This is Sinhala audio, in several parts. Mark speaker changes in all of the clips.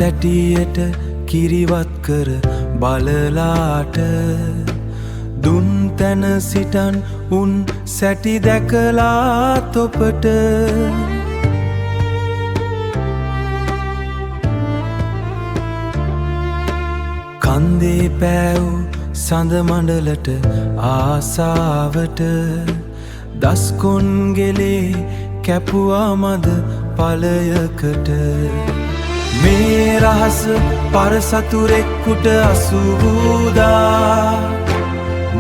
Speaker 1: තැටියට කිරිවත් කර බලලාට දුන් තැන සිටන් උන් සැටි දැකලා තොපට කන්දේ පෑව් සඳ මණ්ඩලට ආසාවට දස්කොන් ගෙලේ කැපුවා මද පලයකට මේ රහස පරසතුරෙක්කුට අසුවූදා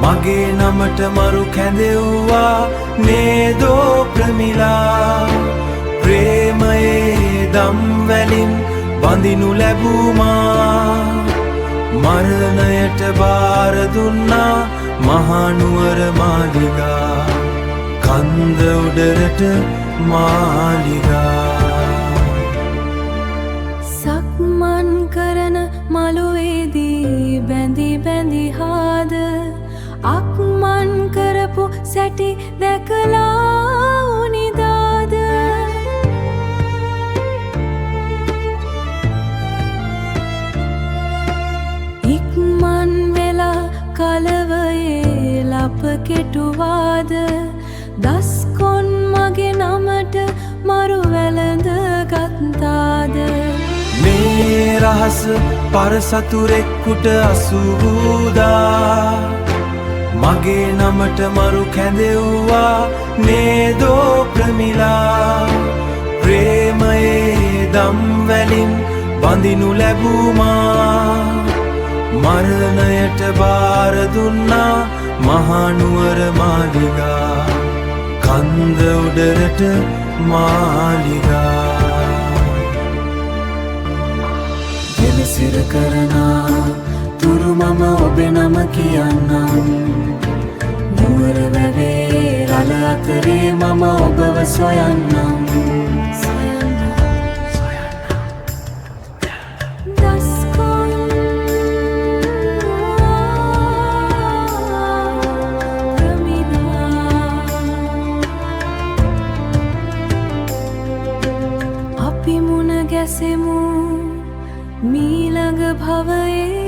Speaker 1: මගේ නමට මරු කැඳෙව්වා නේදෝ ප්‍රමිලා ප්‍රේමයේ දම්වැලින් බඳිනු ලැබුමා මරණයට බාර දුන්නා මහනුවර මාලිගා කන්ද උඩරට මාලිගා
Speaker 2: සක්මන් කරන මළුවේදී බැඳි බැඳි හාද අක්මන් කරපු සැටි දැකලා උනිදාද ඉක්මන් වෙලා කලවයේ ලප කෙටුවාද දස්කොන් මගේ නමට මරු වැළඳ ගත්තාද
Speaker 1: මේ රහස පරසතුරෙක්කුට අසුවූදා මගේ නමට මරු කැඳෙව්වා නේදෝ ප්‍රමිලා ප්‍රේමයේ දම්වැලින් බඳිනු ලැබුමා මරණයට බාර දුන්නා මහනුවර මාලිගා කන්ද උඩරට මාලිගා වෙලසිර කරනා තුරු මම ඔබේ නම කියන්නම් නුවර වැවේ රළ අතරේ මම ඔබව සොයන්නම්
Speaker 2: අපි මුණ ගැසෙමු මීළඟ භවයේ